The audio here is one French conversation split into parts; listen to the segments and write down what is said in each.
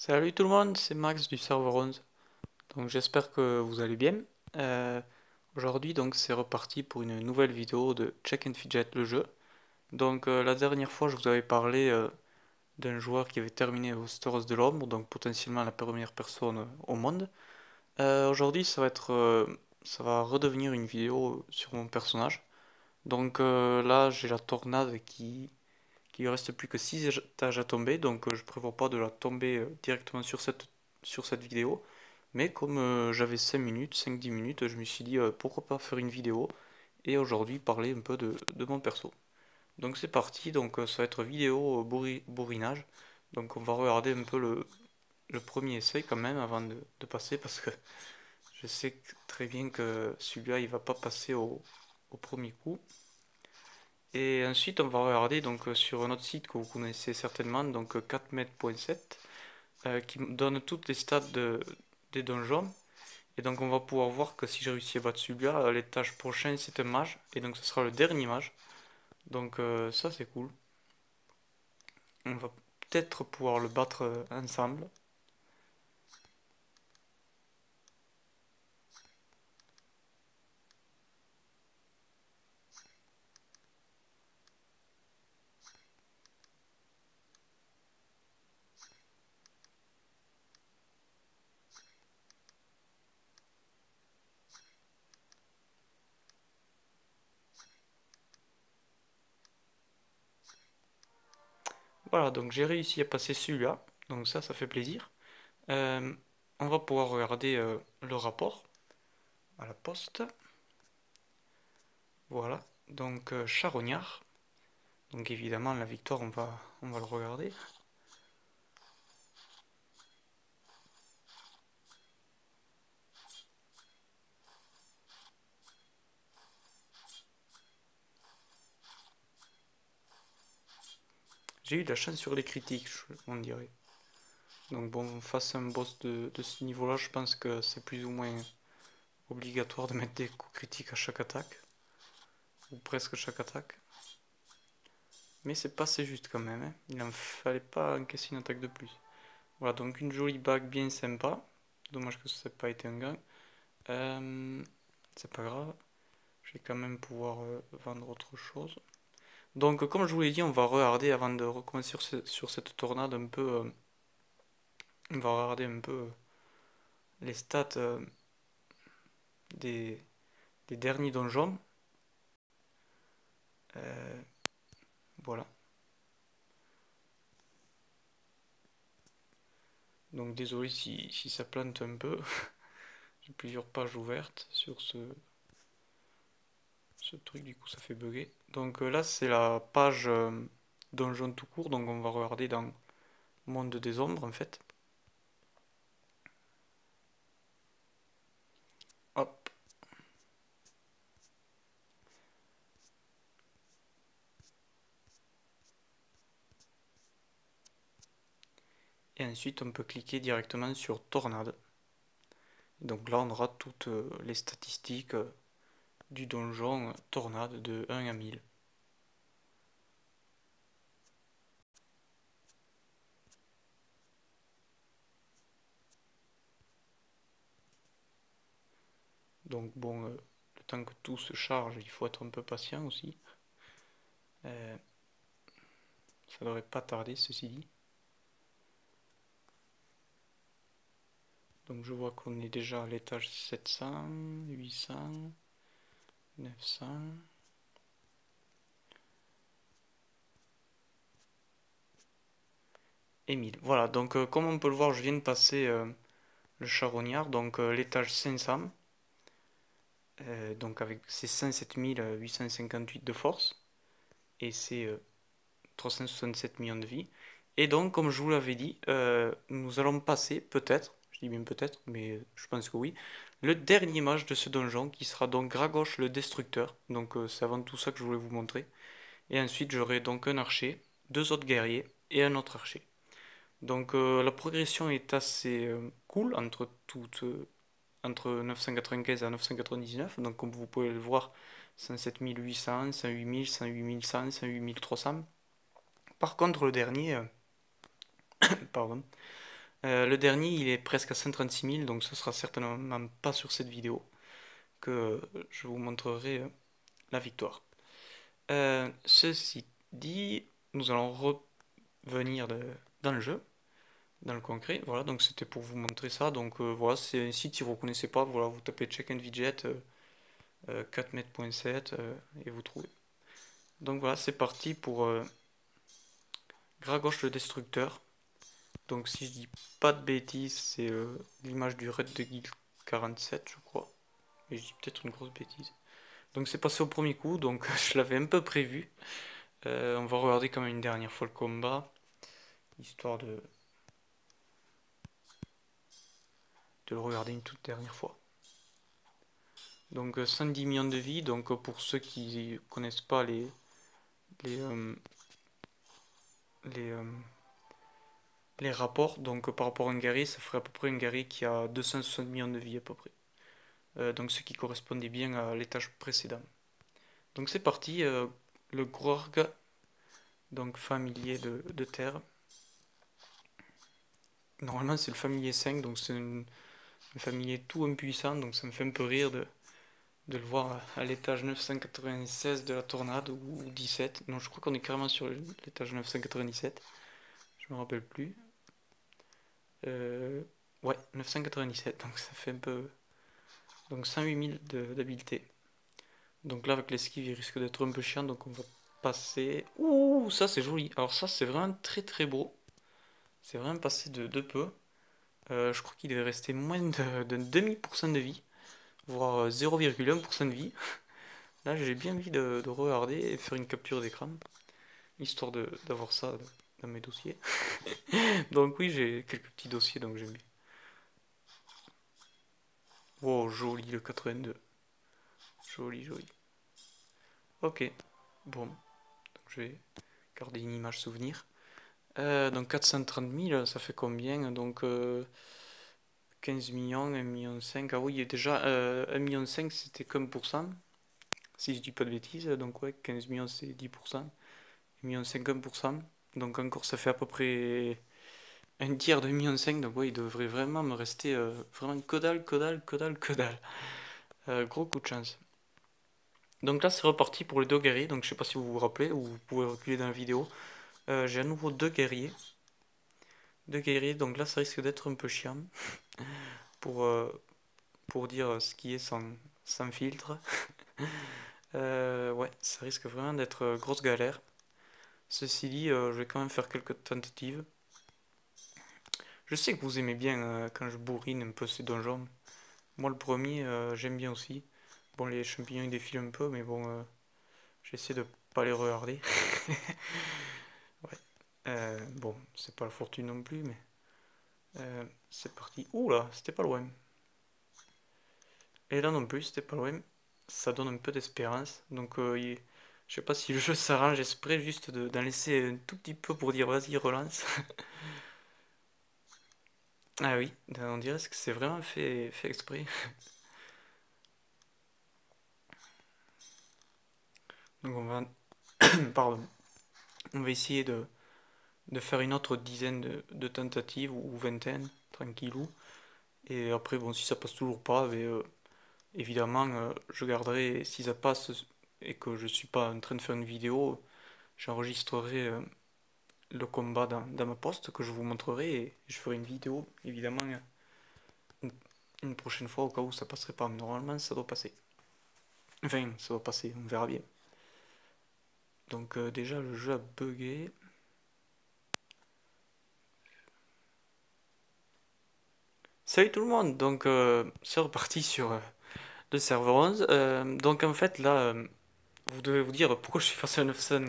Salut tout le monde, c'est Max du serveur 11. Donc j'espère que vous allez bien. Euh, Aujourd'hui donc c'est reparti pour une nouvelle vidéo de Check and Fidget le jeu. Donc la dernière fois je vous avais parlé d'un joueur qui avait terminé au Stores de l'Ombre, donc potentiellement la première personne au monde. Aujourd'hui ça va redevenir une vidéo sur mon personnage. Donc là j'ai la tornade qui lui reste plus que 6 étages à tomber, donc je prévois pas de la tomber directement sur cette vidéo. Mais comme j'avais 5 minutes, 5-10 minutes, je me suis dit pourquoi pas faire une vidéo et aujourd'hui parler un peu de mon perso. Donc c'est parti, donc ça va être vidéo bourrinage. Donc on va regarder un peu le premier essai quand même avant de passer parce que je sais très bien que celui-là il va pas passer au premier coup. Et ensuite, on va regarder donc sur un autre site que vous connaissez certainement, donc 4mètres.7, qui me donne toutes les stats des donjons. Et donc, on va pouvoir voir que si j'ai réussi à battre celui-là, l'étage prochain c'est un mage, et donc ce sera le dernier mage. Donc, ça c'est cool. On va peut-être pouvoir le battre ensemble. Voilà, donc j'ai réussi à passer celui-là, donc ça fait plaisir. Euh, on va pouvoir regarder le rapport à la poste. Voilà, donc charognard. Donc évidemment, la victoire, on va le regarder. J'ai eu de la chance sur les critiques, on dirait. Donc bon, face à un boss de ce niveau-là, je pense que c'est plus ou moins obligatoire de mettre des coups critiques à chaque attaque. Ou presque chaque attaque. Mais c'est pas assez juste quand même, hein. Il en fallait pas encaisser une attaque de plus. Voilà, donc une jolie bague bien sympa. Dommage que ça n'ait pas été un gain. Euh, c'est pas grave. Je vais quand même pouvoir vendre autre chose. Donc comme je vous l'ai dit, on va regarder avant de recommencer sur cette tornade un peu... on va regarder un peu les stats des, des derniers donjons. Euh, voilà. Donc désolé si ça plante un peu. J'ai plusieurs pages ouvertes sur ce truc, du coup ça fait bugger. Donc là c'est la page donjon tout court, donc on va regarder dans Monde des ombres en fait. Hop. Et ensuite on peut cliquer directement sur Tornade. Donc là on aura toutes les statistiques du donjon Tornade de 1 à 1000. Donc bon, le temps que tout se charge, il faut être un peu patient aussi. Euh, Ça devrait pas tarder, ceci dit. Donc je vois qu'on est déjà à l'étage 700, 800, 900. Et 1000. Voilà, donc comme on peut le voir, je viens de passer le charognard, donc l'étage 500, donc avec ses 107 858 de force et ses 367 millions de vie. Et donc, comme je vous l'avais dit, nous allons passer, peut-être, je dis bien peut-être, mais je pense que oui, le dernier mage de ce donjon, qui sera donc Gragosh le Destructeur. Donc c'est avant tout ça que je voulais vous montrer. Et ensuite, j'aurai donc un archer, deux autres guerriers et un autre archer. Donc la progression est assez cool entre 995 et 999. Donc comme vous pouvez le voir, 107 800, 108 000, 108 100, 108 300. Par contre le dernier, pardon, Le dernier, il est presque à 136 000, donc ce sera certainement pas sur cette vidéo que je vous montrerai la victoire. Ceci dit, nous allons revenir dans le jeu, dans le concret. Voilà, donc c'était pour vous montrer ça. Donc voilà, c'est un site si vous ne connaissez pas. Voilà, vous tapez Check and Fidget 4m.7 et vous trouvez. Donc voilà, c'est parti pour Gragoche le Destructeur. Donc si je dis pas de bêtises, c'est l'image du raid de Guild 47, je crois. Mais je dis peut-être une grosse bêtise. Donc c'est passé au premier coup, donc je l'avais un peu prévu. On va regarder quand même une dernière fois le combat, histoire de le regarder une toute dernière fois. Donc 110 millions de vies, donc pour ceux qui connaissent pas les, euh, les, euh, les rapports, donc par rapport à un guerrier, ça ferait à peu près un guerrier qui a 260 millions de vies à peu près. Donc ce qui correspondait bien à l'étage précédent. Donc c'est parti, le Grorg, donc familier de terre. Normalement c'est le familier 5, donc c'est un familier tout impuissant, donc ça me fait un peu rire de le voir à l'étage 996 de la tornade, ou 17. Non, je crois qu'on est carrément sur l'étage 997, je me rappelle plus. Ouais, 997, donc ça fait un peu... Donc 108 000 d'habileté. Donc là avec l'esquive il risque d'être un peu chiant, donc on va passer... Ouh, ça c'est joli. Alors ça c'est vraiment très très beau. C'est vraiment passé de peu. Je crois qu'il devait rester moins de 0,5% de vie, voire 0,1% de vie. Là j'ai bien envie de regarder et faire une capture d'écran, histoire d'avoir ça dans mes dossiers. Donc oui, j'ai quelques petits dossiers, donc j'ai mis. Wow, joli le 82. Joli, joli. Ok, bon, donc je vais garder une image souvenir. Donc 430 000, ça fait combien? Donc 15 millions, 1,5 million. Ah oui, déjà 1,5 million c'était comme pour cent, si je dis pas de bêtises. Donc ouais, 15 millions c'est 10%, 1,5 million 1%. Donc encore ça fait à peu près un tiers de 1,5 million. Donc ouais, il devrait vraiment me rester vraiment que dalle, que dalle, que dalle, que dalle. Gros coup de chance. Donc là c'est reparti pour les deux guerriers. Donc je sais pas si vous vous rappelez, ou vous pouvez reculer dans la vidéo. J'ai à nouveau deux guerriers. Deux guerriers, donc là ça risque d'être un peu chiant pour, euh, pour dire ce qui est sans filtre. Ouais, ça risque vraiment d'être grosse galère. Ceci dit, je vais quand même faire quelques tentatives. Je sais que vous aimez bien quand je bourrine un peu ces donjons. Moi le premier, j'aime bien aussi. Bon, les champignons ils défilent un peu, mais bon, j'essaie de pas les regarder. Ouais. Bon, c'est pas la fortune non plus, mais c'est parti. Ouh là, c'était pas loin. Et là non plus, c'était pas loin. Ça donne un peu d'espérance. Donc, je sais pas si le jeu s'arrange exprès juste d'en laisser un tout petit peu pour dire vas-y, relance. Ah oui, on dirait que c'est vraiment fait exprès. Donc, on va, pardon, on va essayer de faire une autre dizaine de tentatives ou vingtaine, tranquillou. Et après, bon, si ça passe toujours pas, mais, évidemment, je garderai, si ça passe et que je suis pas en train de faire une vidéo, j'enregistrerai le combat dans ma poste que je vous montrerai et je ferai une vidéo, évidemment, une, une prochaine fois au cas où ça passerait pas. Mais normalement, ça doit passer. Enfin, ça doit passer, on verra bien. Donc, déjà, le jeu a bugué. Salut tout le monde, donc c'est reparti sur le serveur 11. Donc en fait là, vous devez vous dire pourquoi je suis passé à 900,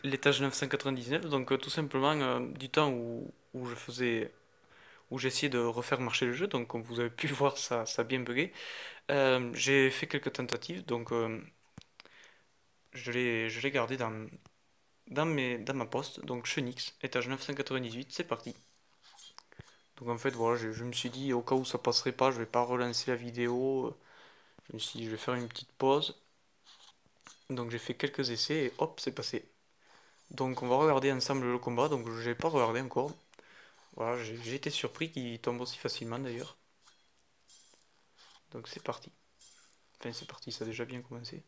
l'étage 999. Donc tout simplement du temps où je faisais, où j'essayais de refaire marcher le jeu. Donc comme vous avez pu voir, ça a bien bugué. J'ai fait quelques tentatives, donc je l'ai gardé dans ma poste. Donc Chenix, étage 998, c'est parti. Donc en fait voilà, je me suis dit au cas où ça passerait pas, je vais pas relancer la vidéo. Je me suis dit je vais faire une petite pause. Donc j'ai fait quelques essais et hop, c'est passé. Donc on va regarder ensemble le combat. Donc je n'ai pas regardé encore. Voilà, j'ai été surpris qu'il tombe aussi facilement d'ailleurs. Donc c'est parti. Enfin c'est parti, ça a déjà bien commencé.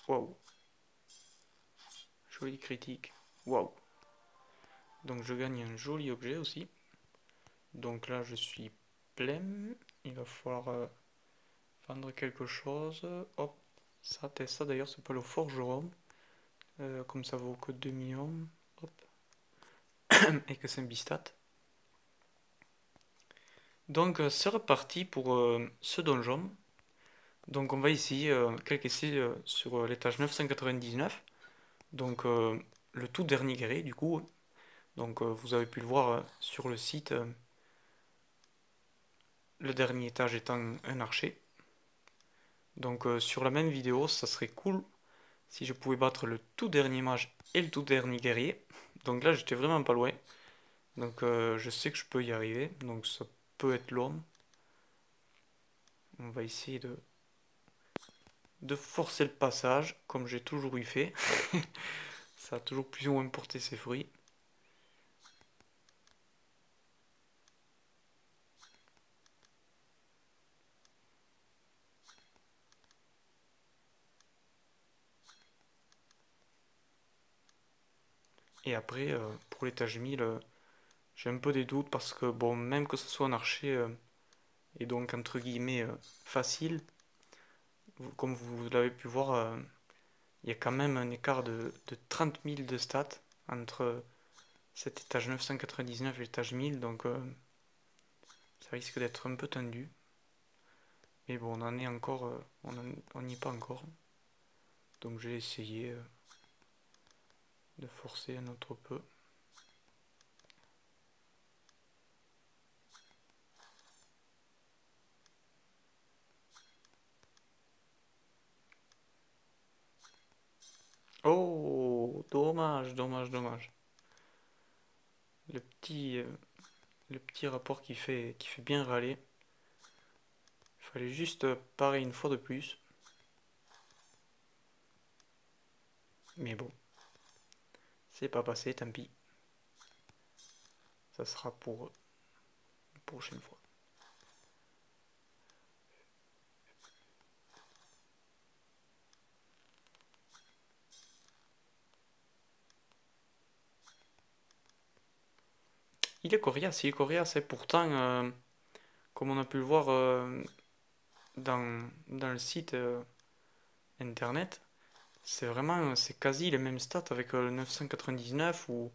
Waouh. Joli critique. Waouh. Donc je gagne un joli objet aussi. Donc là je suis plein. Il va falloir vendre quelque chose. Hop. Ça d'ailleurs c'est pas le forgeron. Comme ça vaut que 2 millions. Hop. Et que c'est un bistat. Donc c'est reparti pour ce donjon. Donc on va essayer quelques essais sur l'étage 999. Donc le tout dernier guerrier du coup. Donc vous avez pu le voir sur le site. Le dernier étage étant un archer. Donc sur la même vidéo, ça serait cool si je pouvais battre le tout dernier mage et le tout dernier guerrier. Donc là j'étais vraiment pas loin. Donc je sais que je peux y arriver. Donc ça peut être long. On va essayer de forcer le passage, comme j'ai toujours eu fait. Ça a toujours plus ou moins porté ses fruits. Et après, pour l'étage 1000, j'ai un peu des doutes parce que, bon, même que ce soit un archer et donc entre guillemets facile, comme vous l'avez pu voir, il y a quand même un écart de 30 000 de stats entre cet étage 999 et l'étage 1000, donc ça risque d'être un peu tendu. Mais bon, on en est encore, on n'y est pas encore. Donc j'ai essayé de forcer un autre peu. Oh, dommage, dommage, dommage. Le petit, euh, le petit rapport qui fait bien râler. Il fallait juste parer une fois de plus. Mais bon, c'est pas passé, tant pis. Ça sera pour une prochaine fois. Il est coriace, et pourtant, comme on a pu le voir dans le site internet, c'est quasi les mêmes stats avec le 999 ou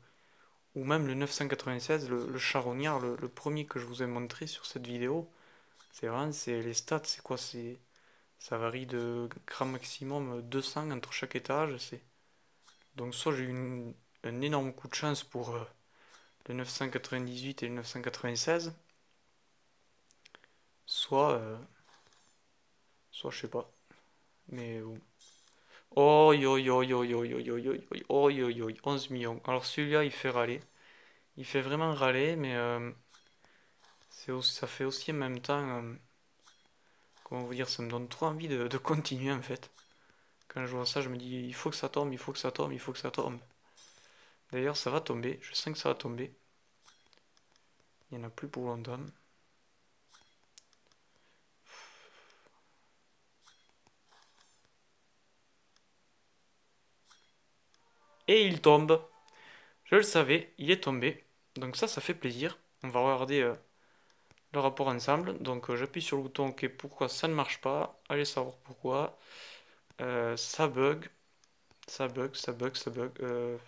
même le 996, le charognard, le premier que je vous ai montré sur cette vidéo. C'est vraiment, c'est les stats, c'est quoi? Ça varie de grand maximum 200 entre chaque étage. Donc soit j'ai eu un énorme coup de chance pour le 998 et le 996, soit, soit je sais pas. Mais oh, yo, yo, yo, yo, yo, yo, yo, yo, yo, yo, 11 millions. Alors celui-là, il fait râler. Il fait vraiment râler, mais ça fait aussi en même temps, comment vous dire, ça me donne trop envie de continuer en fait. Quand je vois ça, je me dis, il faut que ça tombe, il faut que ça tombe, il faut que ça tombe. D'ailleurs, ça va tomber, je sens que ça va tomber. Il n'y en a plus pour longtemps. Et il tombe. Je le savais, il est tombé. Donc ça fait plaisir. On va regarder le rapport ensemble. Donc j'appuie sur le bouton OK. Pourquoi ça ne marche pas? Allez savoir pourquoi. Ça bug. Ça bug, ça bug, ça bug.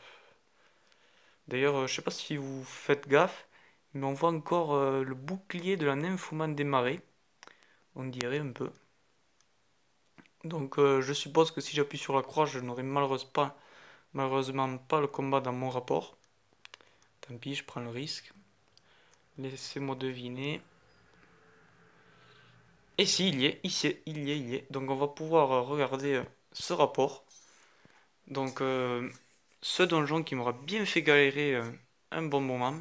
D'ailleurs, je sais pas si vous faites gaffe, mais on voit encore le bouclier de la nymphomane des marais. On dirait un peu. Donc je suppose que si j'appuie sur la croix, je n'aurai malheureusement pas le combat dans mon rapport. Tant pis, je prends le risque. Laissez-moi deviner. Et si, il y est, il y est. Donc on va pouvoir regarder ce rapport. Donc ce donjon qui m'aura bien fait galérer un bon moment.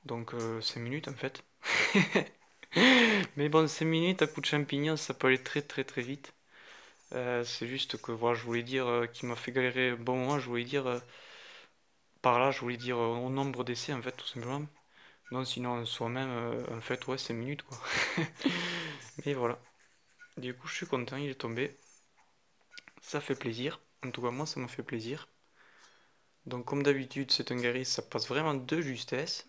Donc 5 minutes en fait. Mais bon, 5 minutes à coup de champignons, ça peut aller très très très vite. C'est juste que voilà, je voulais dire qu'il m'a fait galérer un bon moment, je voulais dire par là, je voulais dire au nombre d'essais en fait, tout simplement. Non, sinon en soi-même, en fait, ouais, 5 minutes quoi. Mais voilà. Du coup, je suis content, il est tombé. Ça fait plaisir. En tout cas, moi, ça m'a fait plaisir. Donc, comme d'habitude, c'est un guerrier, ça passe vraiment de justesse.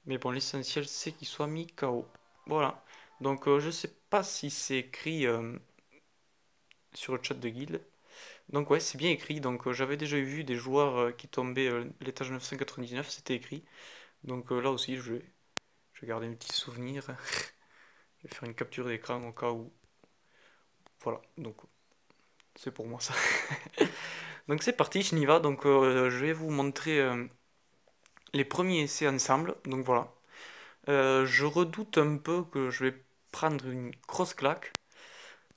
Mais bon, l'essentiel, c'est qu'il soit mis KO. Voilà. Donc, je sais pas si c'est écrit sur le chat de guild. Donc, ouais, c'est bien écrit. Donc, j'avais déjà vu des joueurs qui tombaient l'étage 999, c'était écrit. Donc, là aussi, je vais garder un petit souvenir. Je vais faire une capture d'écran au cas où. Voilà. Donc, c'est pour moi ça. Donc, c'est parti, je n'y vais. Donc, je vais vous montrer les premiers essais ensemble. Donc, voilà. Je redoute un peu que je vais prendre une grosse claque.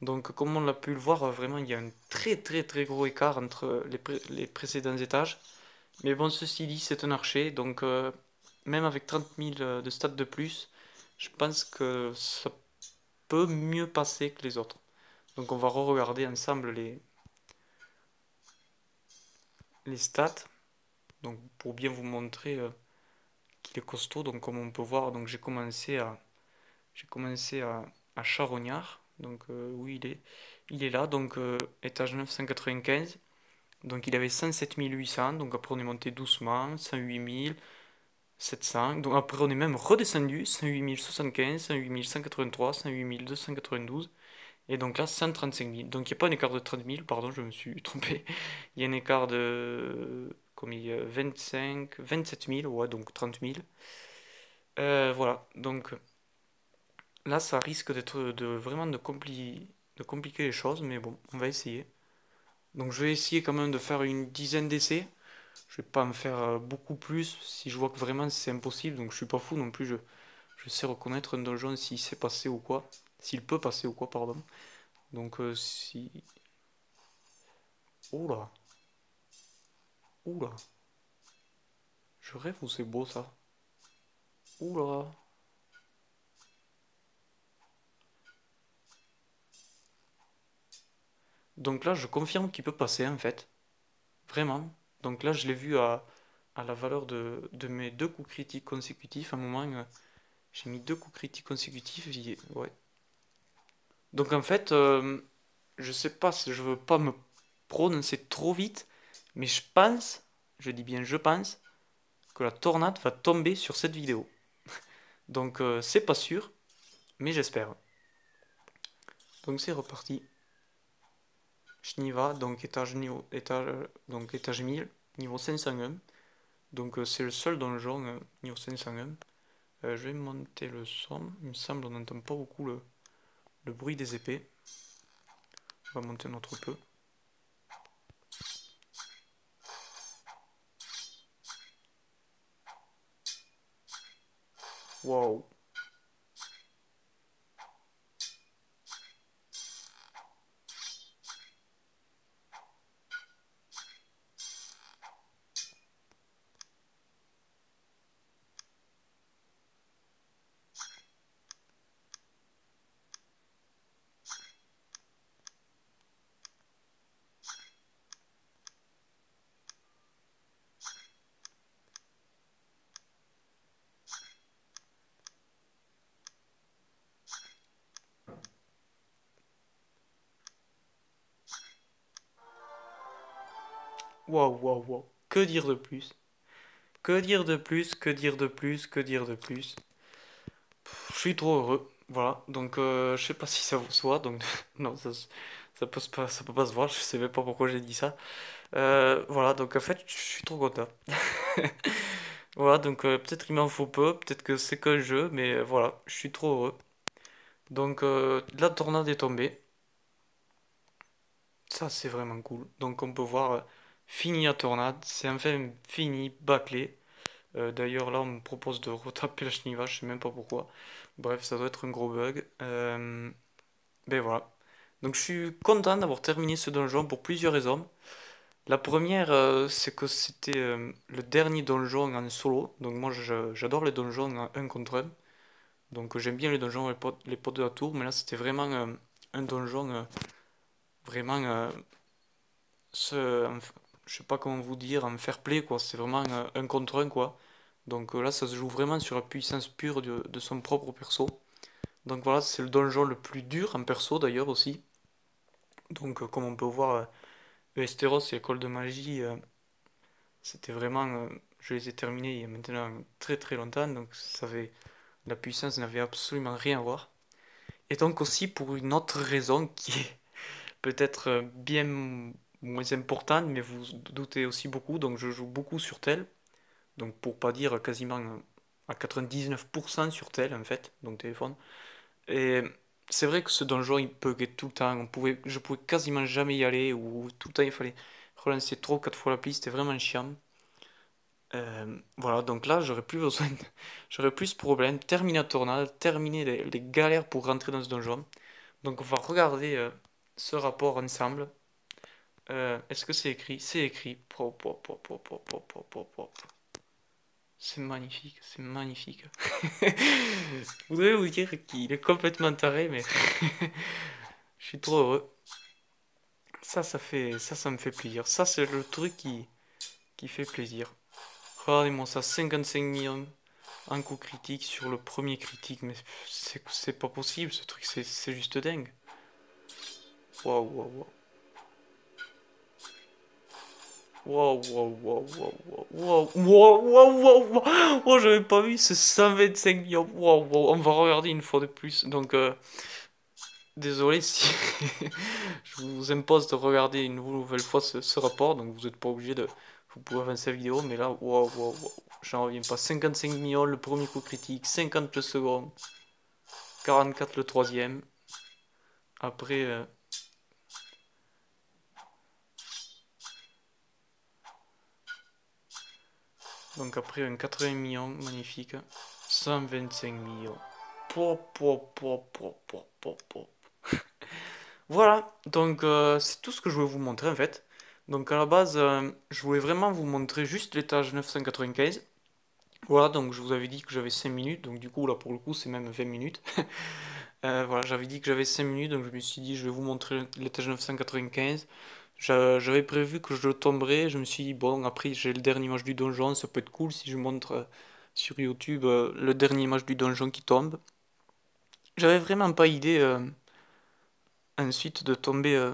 Donc, comme on l'a pu le voir, vraiment, il y a un très très très gros écart entre les précédents étages. Mais bon, ceci dit, c'est un archer, donc même avec 30 000 de stats de plus, je pense que ça peut mieux passer que les autres. Donc, on va re-regarder ensemble les stats, donc pour bien vous montrer qu'il est costaud. Donc, comme on peut voir, donc j'ai commencé à Charognard. Donc, oui, il est là. Donc, étage 995. Donc, il avait 107 800. Donc, après, on est monté doucement. 108 700. Donc, après, on est même redescendu. 108 075, 108 183, 108 292. Et donc là, 135 000. Donc, il n'y a pas un écart de 30 000. Pardon, je me suis trompé. Il y a un écart de. Comme il y a 25, 27 000. Ouais, donc 30 000. Voilà. Donc. Là, ça risque d'être vraiment de compliquer les choses, mais bon, on va essayer. Donc je vais essayer quand même de faire une dizaine d'essais. Je vais pas en faire beaucoup plus si je vois que vraiment c'est impossible. Donc je suis pas fou non plus. Je sais reconnaître un donjon s'il sait passer ou quoi. S'il peut passer ou quoi, pardon. Donc si... Oula, oula. Je rêve ou c'est beau ça? Oula. Donc là, je confirme qu'il peut passer en fait. Vraiment. Donc là, je l'ai vu à la valeur de mes deux coups critiques consécutifs. À un moment, j'ai mis deux coups critiques consécutifs. Ouais. Donc en fait, je sais pas si je veux pas me prononcer trop vite, mais je pense, je dis bien je pense, que la tornade va tomber sur cette vidéo. Donc c'est pas sûr, mais j'espère. Donc c'est reparti. Shniva, donc étage 1000, niveau 501. Donc c'est le seul donjon niveau 501. Je vais monter le son. Il me semble on n'entend pas beaucoup le bruit des épées. On va monter notre peu. Waouh. Waouh, waouh, waouh. Que dire de plus? Que dire de plus? Que dire de plus? Que dire de plus? Je suis trop heureux. Voilà. Donc, je sais pas si ça vous se voit. Donc, non, ça peut pas se voir. Je sais même pas pourquoi j'ai dit ça. Voilà. Donc, en fait, je suis trop content. Voilà. Donc, peut-être il m'en faut peu. Peut-être que c'est qu'un jeu. Mais voilà. Je suis trop heureux. Donc, la tornade est tombée. Ça, c'est vraiment cool. Donc, on peut voir fini la tornade. C'est enfin fini, bâclé. D'ailleurs, là, on me propose de retaper la chenille, je sais même pas pourquoi. Bref, ça doit être un gros bug. Ben voilà. Donc, je suis content d'avoir terminé ce donjon pour plusieurs raisons. La première, c'est que c'était le dernier donjon en solo. Donc, moi, j'adore les donjons en un contre un. Donc j'aime bien les donjons, les potes de la tour, mais là c'était vraiment un donjon vraiment ce, je sais pas comment vous dire, en fair play quoi. C'est vraiment un contre un quoi. Donc là ça se joue vraiment sur la puissance pure de son propre perso. Donc voilà, c'est le donjon le plus dur en perso d'ailleurs aussi. Donc comme on peut voir, Westeros et l'école de magie, c'était vraiment, je les ai terminés il y a maintenant très très longtemps, donc ça avait, la puissance n'avait absolument rien à voir. Et donc aussi pour une autre raison qui est peut-être bien moins importante, mais vous doutez aussi beaucoup, donc je joue beaucoup sur tel, donc pour pas dire quasiment à 99% sur tel en fait, donc téléphone. Et c'est vrai que ce donjon il buguait tout le temps, je pouvais quasiment jamais y aller, ou tout le temps il fallait relancer 3 ou 4 fois l'appli, c'était vraiment chiant. Voilà, donc là j'aurais plus besoin, j'aurais plus ce problème, terminer la tornade, terminer les galères pour rentrer dans ce donjon. Donc on va regarder ce rapport ensemble. Est-ce que c'est écrit? C'est écrit. C'est magnifique, c'est magnifique. Vous devez vous dire qu'il est complètement taré, mais je suis trop heureux. Ça me fait plaisir. Ça, c'est le truc qui fait plaisir. Regardez-moi ça, 55 millions en coup critique sur le premier critique, mais c'est pas possible ce truc, c'est juste dingue. Waouh, waouh, waouh. Waouh, waouh, waouh, waouh, waouh, waouh, waouh, waouh, waouh, oh, j'avais pas vu ce 125 millions. Waouh, waouh, on va regarder une fois de plus. Donc, désolé si je vous impose de regarder une nouvelle fois ce rapport. Donc, vous n'êtes pas obligé de. Vous pouvez avancer la vidéo, mais là, waouh, waouh, waouh, j'en reviens pas. 55 millions le premier coup critique, 50 le second, 44 le troisième. Après, donc après un 80 millions, magnifique. 125 millions. Pop, pop, pop, pop, pop, pop, pop. Voilà, donc c'est tout ce que je voulais vous montrer en fait. Donc à la base, je voulais vraiment vous montrer juste l'étage 995. Voilà, donc je vous avais dit que j'avais 5 minutes, donc du coup là pour le coup c'est même 20 minutes. Voilà, j'avais dit que j'avais 5 minutes, donc je me suis dit je vais vous montrer l'étage 995. J'avais prévu que je le tomberais, je me suis dit bon après j'ai le dernier image du donjon, ça peut être cool si je montre sur YouTube le dernier image du donjon qui tombe. J'avais vraiment pas idée ensuite de tomber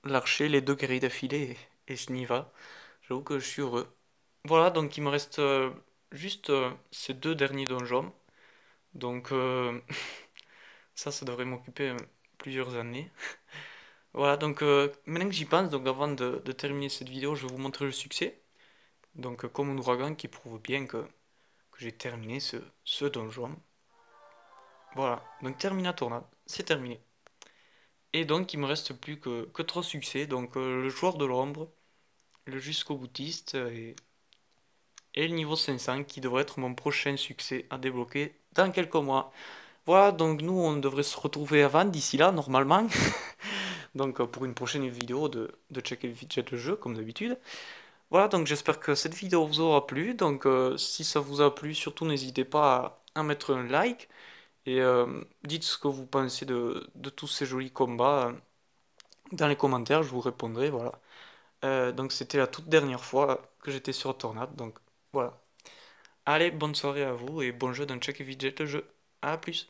l'archer, les deux guerriers d'affilée, et je n'y vais. J'avoue que je suis heureux. Voilà, donc il me reste juste ces deux derniers donjons. Donc ça devrait m'occuper plusieurs années. Voilà, donc maintenant que j'y pense, donc avant de terminer cette vidéo, je vais vous montrer le succès. Donc comme un ouragan qui prouve bien que j'ai terminé ce donjon. Voilà, donc termina tornade, c'est terminé. Et donc il me reste plus que 3 succès, donc le joueur de l'ombre, le jusqu'au boutiste et le niveau 500 qui devrait être mon prochain succès à débloquer dans quelques mois. Voilà, donc nous on devrait se retrouver avant, d'ici là, normalement. Donc pour une prochaine vidéo de Check and Fidget le jeu, comme d'habitude. Voilà, donc j'espère que cette vidéo vous aura plu. Donc si ça vous a plu, surtout n'hésitez pas à mettre un like. Et dites ce que vous pensez de tous ces jolis combats dans les commentaires, je vous répondrai, voilà. Donc c'était la toute dernière fois que j'étais sur Tornade, donc voilà. Allez, bonne soirée à vous et bon jeu dans Check et Fidget le jeu. A plus.